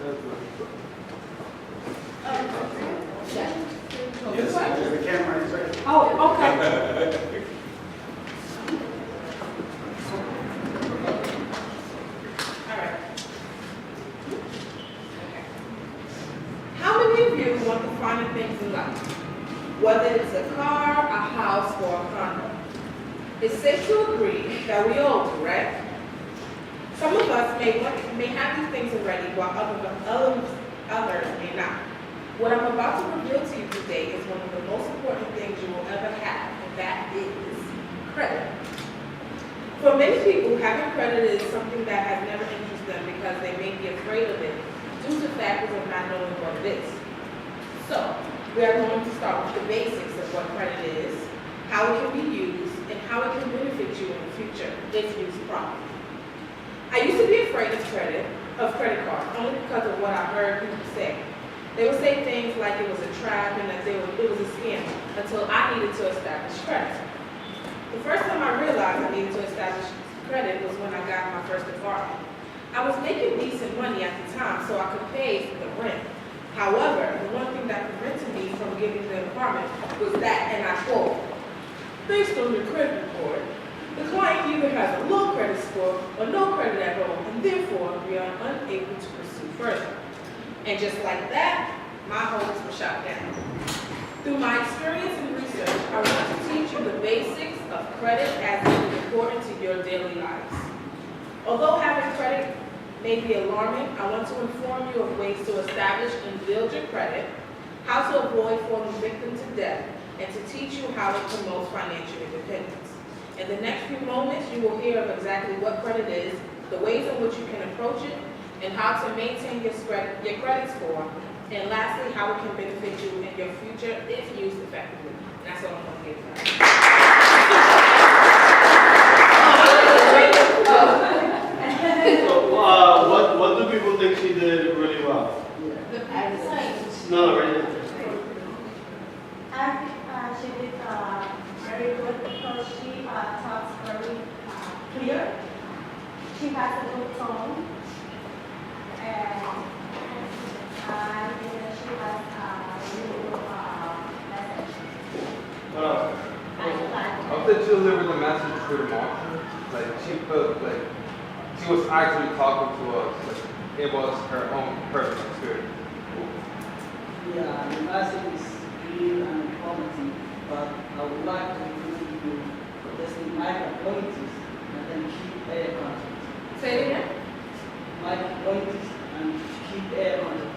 Yes, the camera is right. Oh, okay. All right. Okay. How many of you want the finer things in life? Whether it's a car, a house, or a condo. It's safe to agree that we all do, right? Some of us may have these things already, while others may not. What I'm about to reveal to you today is one of the most important things you will ever have, and that is credit. For many people, having credit is something that has never interested them because they may be afraid of it due to factors of not knowing what it is. So, we are going to start with the basics of what credit is, how it can be used, and how it can benefit you in the future if used properly. I used to be afraid of credit cards, only because of what I heard people say. They would say things like it was a trap and that it was a scam until I needed to establish credit. The first time I realized I needed to establish credit was when I got my first apartment. I was making decent money at the time, so I could pay the rent. However, the one thing that prevented me from getting the apartment was that, and I quote, "Based on your credit report, the client either has a low credit score or no credit at all, and therefore we are unable to pursue further." And just like that, my hopes were shot down. Through my experience and research, I want to teach you the basics of credit as it is important to your daily lives. Although having credit may be alarming, I want to inform you of ways to establish and build your credit, how to avoid falling victim to debt, and to teach you how to promote financial independence. In the next few moments, you will hear of exactly what credit is, the ways in which you can approach it, and how to maintain your credit score, and lastly, how it can benefit you in your future if used effectively. And that's all I'm going to give you. So, what do people think she did really well? No, right now. She did very good because she talks very clear. She has a good tone, and she has a really good message. What else? How did she deliver the message through emotion? Like she felt like she was actually talking to us. Like it was her own personal experience. Yeah, the message is clear and informative, but I would like to include you testing minor qualities and then keep air contact. Say it again. Minor qualities and keep air contact.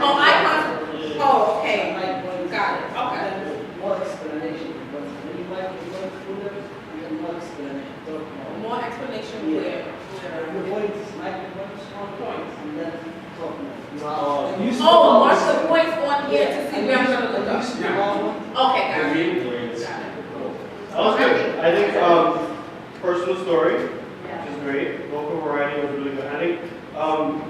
Oh, eye contact. Oh, okay. Got it. Okay. Then more explanation, but when you might be going through them, you get more explanation. Talk more. More explanation Yeah. where. The points, minor points, small points, and then talk more. Oh, mark the points on here to see where I'm going to look up. Okay, got it. That was good. I think personal story, which is great. Vocal variety was really good. I think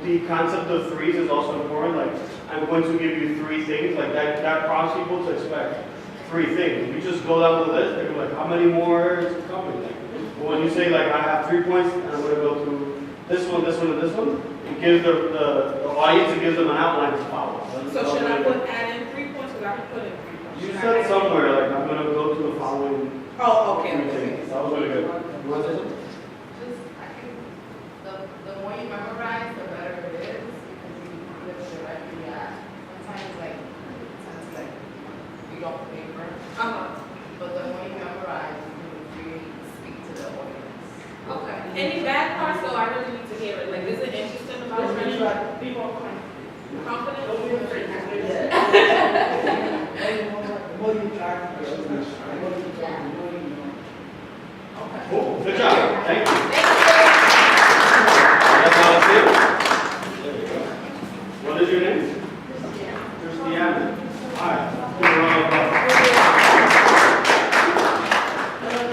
the concept of threes is also important. Like, I'm going to give you three things. Like that prompts people to expect three things. If you just go down the list, they're like, how many more is coming? Like, when you say like, I have 3 points, and I'm going to go through this one, this one, and this one, it gives the audience, it gives them an outline to follow. So should I add in 3 points? Because I can put in 3 points. You said somewhere, like, I'm going to go to the following. Oh, okay. three things. That was really good. You want to say something? Just, I think the more you memorize, the better it is because you live directly at. Sometimes like you don't paper. But the more you memorize, you can really speak to the audience. Okay. Any bad parts though? I really need to hear it. Like, is it interesting about training? People confident? The more you try, the more you try, the more you know. Okay. Cool. Good job. Thank you. Thank you. That's all it's here. There you go. What is your name? Christiana. Hi. Give a round of applause.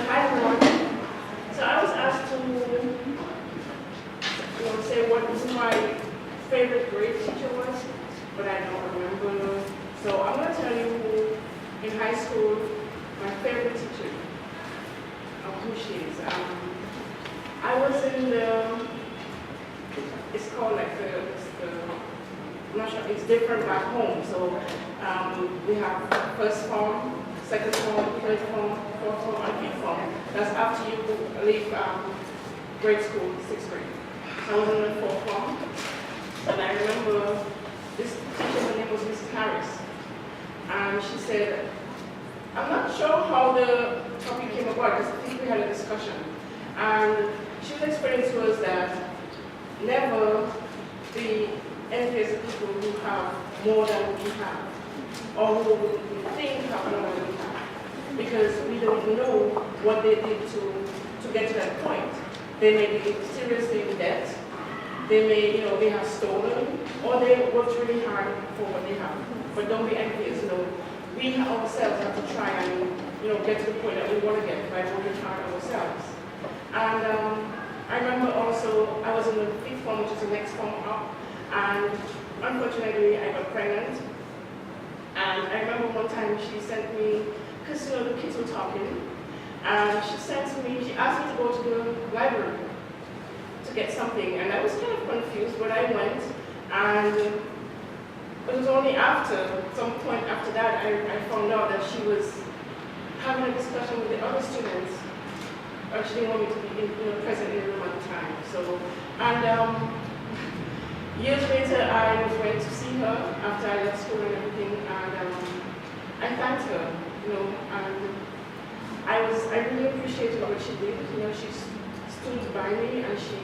Hi everyone. So I was asked to, say what my favorite grade teacher was, but I don't remember. So I'm going to tell you who, in high school, my favorite teacher, who she is. I was in the it's called like I'm not sure, it's different back home. So we have first form, second form, third form, fourth form, and fifth form. That's after you leave grade school, sixth grade. So I was in the fourth form, and I remember this teacher, her name was Miss Harris, and she said, I'm not sure how the topic came about, because I think we had a discussion, and she was explaining to us that never be envious of people who have more than we have, or who we think have more than we have, because we don't know what they did to get to that point. They may be seriously in debt, they may, they have stolen, or they worked really hard for what they have. But don't be envious, we ourselves have to try and, get to the point that we want to get by working hard ourselves. And I remember also, I was in the fifth form, which is the next form up, and unfortunately I got pregnant. And I remember one time she sent me, because the kids were talking, and she asked me to go to the library to get something, and I was kind of confused, but I went, and it was only after, some point after that, I found out that she was having a discussion with the other students. She didn't want me to be present in the room at the time. So, and years later, I went to see her after I left school and everything, and I thanked her, and I really appreciated what she did. She stood by me and she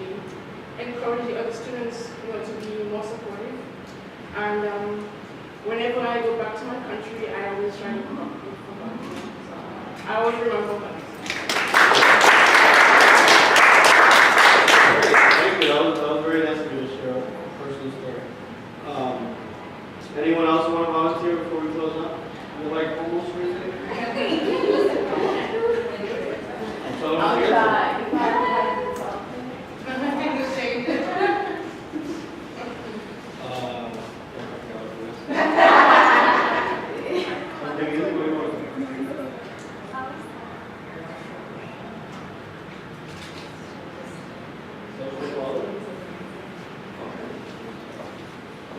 encouraged the other students, to be more supportive. And whenever I go back to my country, I always try to come up with her. So I always remember her. Thank you. That was very nice of you to share a personal story. Anyone else want to volunteer before we close up? You like almost anything? I'll try.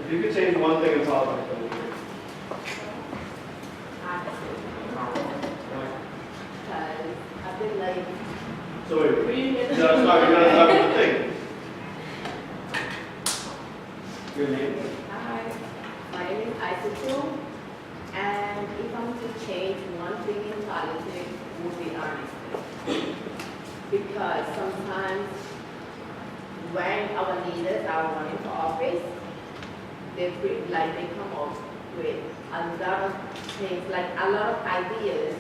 If you could change one thing in politics, what would it be? Because I've been like, So wait, you gotta start with the thing. Your name? hi, my name is Isaac, and if I'm to change one thing in politics, it would be honesty. Because sometimes when our leaders are running for office, they come up with a lot of things, like a lot of ideas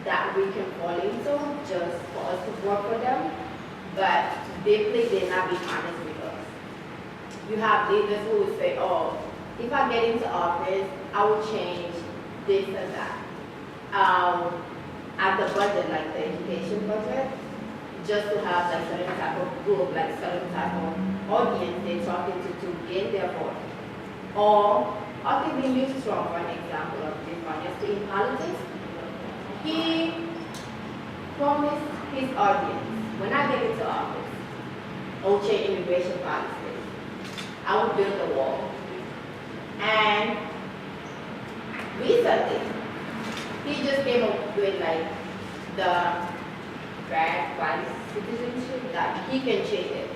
that we can fall into just for us to work for them, but they're not being honest with us. You have leaders who will say, oh, if I get into office, I will change this and that. At the budget, like the education budget, just to have like certain type of group, like certain type of audience they're talking to gain their vote. Or Octavia Newstrom, for an example of dishonesty in politics, he promised his audience, when I get into office, I will change immigration policies. I will build a wall. And recently, he just came up with like the grad quality citizenship that he can change it.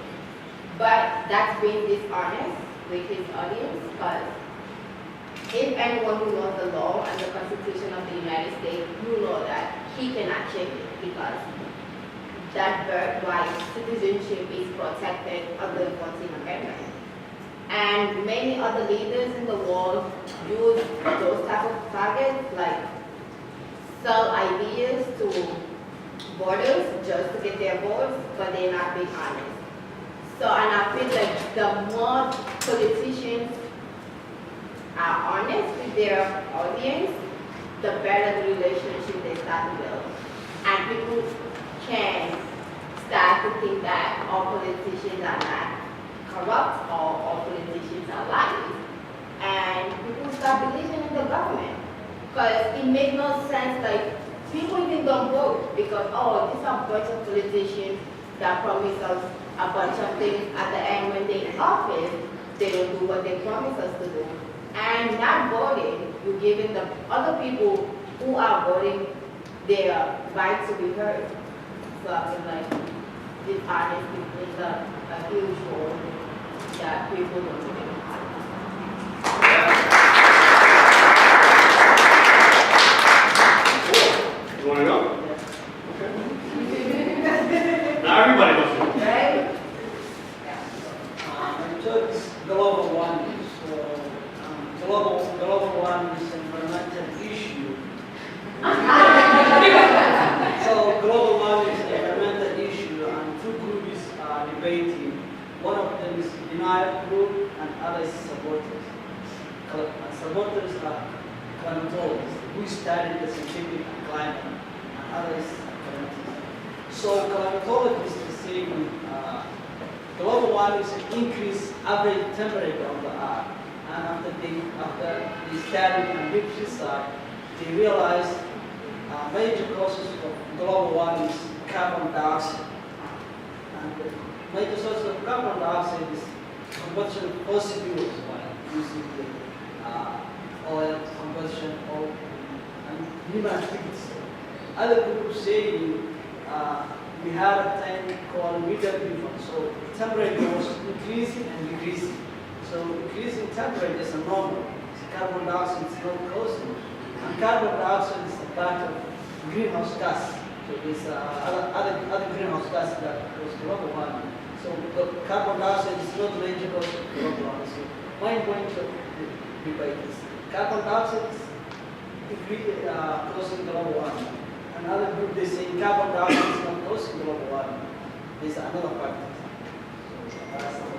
But that's being dishonest with his audience, because if anyone who knows the law and the Constitution of the United States, you know that he cannot change it, because that birthright citizenship is protected under the 14th Amendment. And many other leaders in the world use those type of targets, like sell ideas to voters just to get their votes, but they're not being honest. So, and I feel like the more politicians are honest with their audience, the better the relationship they start to build. And people can start to think that all politicians are not corrupt or all politicians are liars. And people start believing in the government. Because it makes no sense, like, people even don't vote because, oh, these are a bunch of politicians that promise us a bunch of things at the end when they in office, they don't do what they promise us to do. And not voting, you're giving the other people who are voting their right to be heard. So I feel like this honesty is a huge role that people don't take. You want to know? Okay. Not everybody wants to know. Right? My church is global one. So global one is an environmental issue. So global one is an environmental issue, and two groups are debating. One of them is denial group, and others supporters. Supporters are climatologists who study the scientific climate, and others are climatists. So climatologists are saying global warming is increase average temperature of the earth, and after they studied and deep research, they realized major causes of global warming is carbon dioxide. And the major source of carbon dioxide is combustion of fossil fuels, like using the oil combustion or and human activities. Other groups say we had a time called middle difference. So temperature was increasing and decreasing. So increasing temperature is a normal. So carbon dioxide is not causing. And carbon dioxide is a part of greenhouse gas. So there's other greenhouse gas that cause global warming. So the carbon dioxide is not major cause of global warming. So my point of debate is carbon dioxide is causing global warming. Another group they say carbon dioxide is not causing global warming. There's another factor. So that's the point.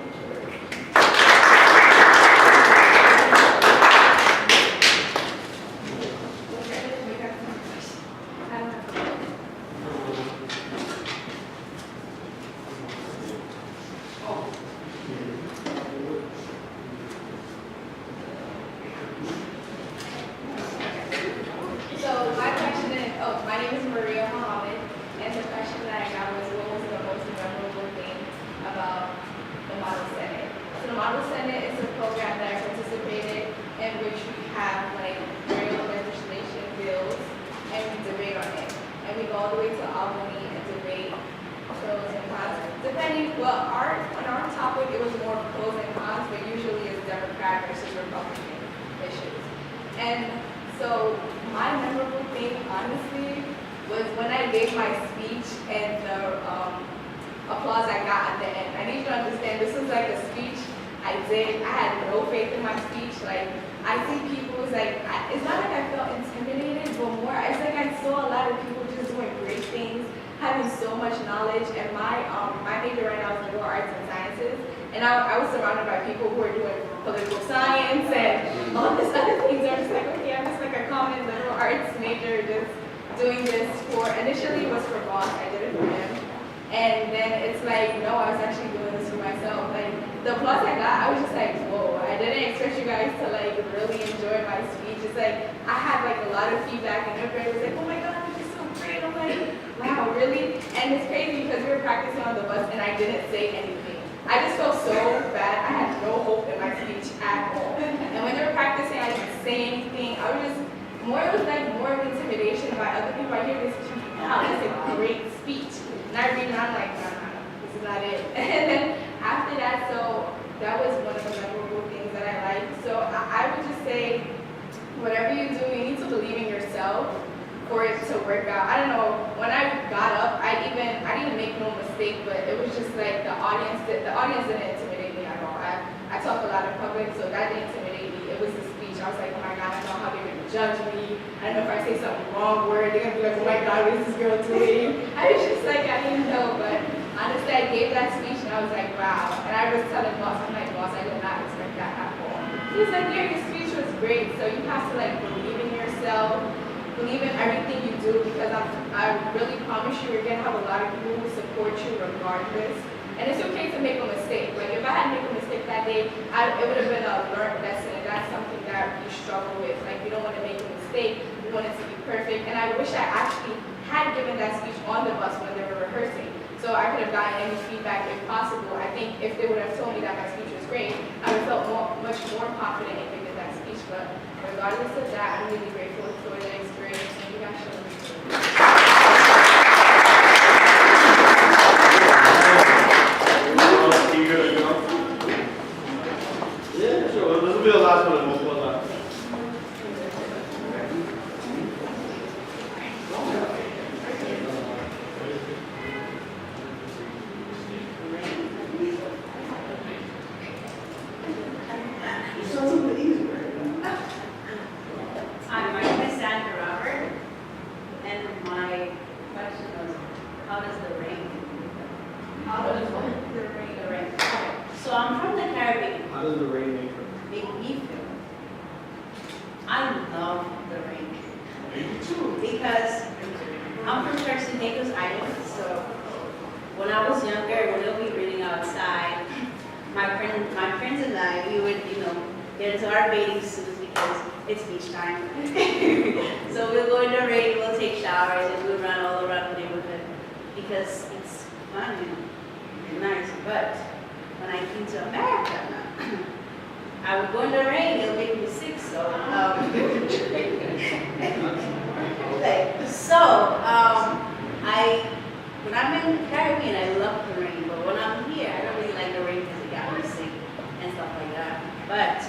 So I could have gotten any feedback if possible. I think if they would have told me that my speech was great, I would have felt much more confident in giving that speech. But regardless of that, I'm really grateful for the experience. Thank you guys so much. Yeah, sure. Well, this will be the last one, and we'll close out. Hi, my name is Sandra Robert, and my question was, how does the rain? How does the rain? The rain. Okay. So I'm from the Caribbean. How does the rain make her? Make me feel. I love the rain. Me too. Because I'm from Turks and Caicos Island, so when I was younger, when we'll be reading outside, my friends and I, we would, get into our bathing suits because it's beach time. So we'll go in the rain, we'll take showers, and we'll run all around the neighborhood because it's fun and nice. But when I came to America, I would go in the rain, it'll make me sick. So, when I'm in the Caribbean, I love the rain. But when I'm here, I don't really like the rain because it got me sick and stuff like that. But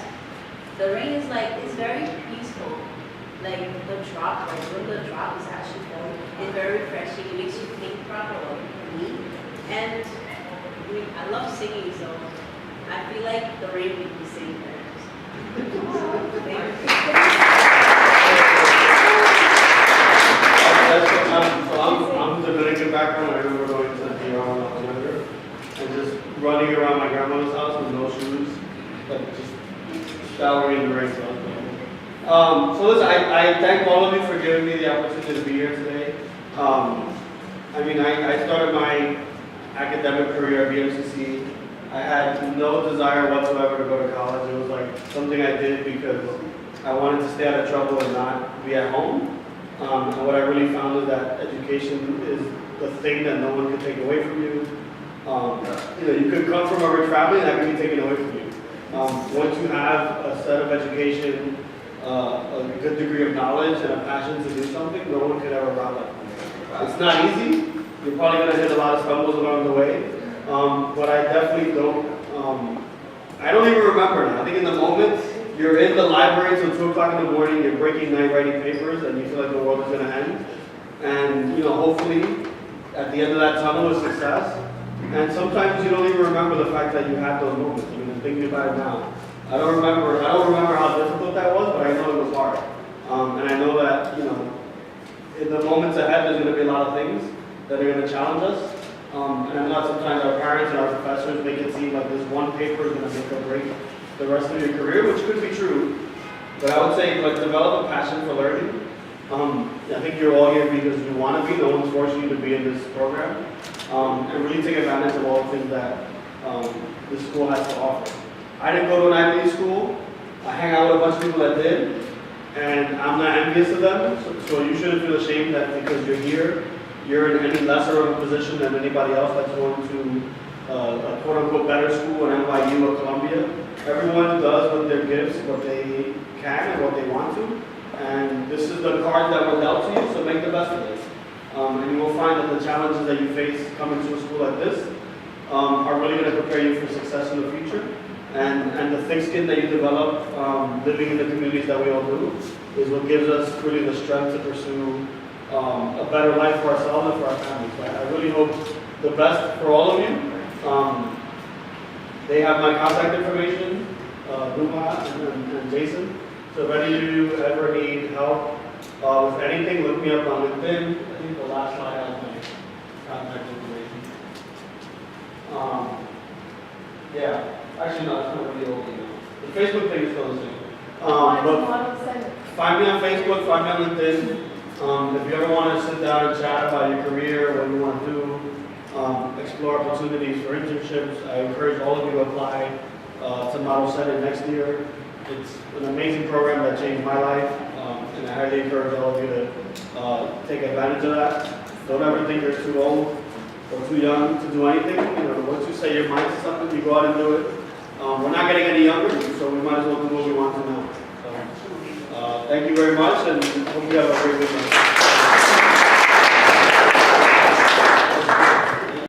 the rain is it's very peaceful. Like the drop, when the drop is actually falling, it's very refreshing. It makes you think properly for me. And I love singing, so I feel like the rain makes me sing I'm Dominican background. I remember going to the DR when I was younger and just running around my grandmother's house with no shoes, just showering in the rain. So listen, I thank all of you for giving me the opportunity to be here today. I started my academic career at BMCC. I had no desire whatsoever to go to college. It was something I did because I wanted to stay out of trouble and not be at home. And what I really found is that education is the thing that no one can take away from you. You could come from a rich family and that can be taken away from you. Once you have a set of education, a good degree of knowledge, and a passion to do something, no one could ever rob that. It's not easy. You're probably going to hit a lot of stumbles along the way. But I definitely I don't even remember now. I think in the moment, you're in the library until 2 o'clock in the morning, you're breaking night writing papers, and you feel like the world is going to end. And, hopefully, at the end of that tunnel is success. And sometimes you don't even remember the fact that you had those moments. Thinking about it now. I don't remember how difficult that was, but I know it was hard. And I know that, in the moments ahead, there's going to be a lot of things that are going to challenge us. And I know sometimes our parents and our professors make it seem like this one paper is going to make or break the rest of your career, which could be true. But I would say, develop a passion for learning. I think you're all here because you want to be. No one's forcing you to be in this program. And really take advantage of all the things that this school has to offer. I didn't go to an Ivy League school. I hang out with a bunch of people that did. And I'm not envious of them. So you shouldn't feel ashamed that because you're here, you're in any lesser of a position than anybody else that's going to a quote-unquote better school, an NYU or Columbia. Everyone does with their gifts what they can and what they want to. And this is the card that was dealt to you, so make the best of it. And you will find that the challenges that you face coming to a school like this are really going to prepare you for success in the future. And the thick skin that you develop living in the communities that we all do is what gives us really the strength to pursue a better life for ourselves and for our families. So I really hope the best for all of you. They have my contact information, Numa and Jason. So if any of you ever need help with anything, look me up on LinkedIn. I think the last slide has my contact information. Yeah, actually no, it's not really old email. The Facebook thing is still the same. But find me on Facebook, find me on LinkedIn. If you ever want to sit down and chat about your career, what you want to do, explore opportunities for internships, I encourage all of you to apply to Model Senate next year. It's an amazing program that changed my life, and I highly encourage all of you to take advantage of that. Don't ever think you're too old. or too young to do anything. You know, once you set your mind to something, you go out and do it. We're not getting any younger, so we might as well do what we want to now. So, thank you very much, and hope you have a great weekend.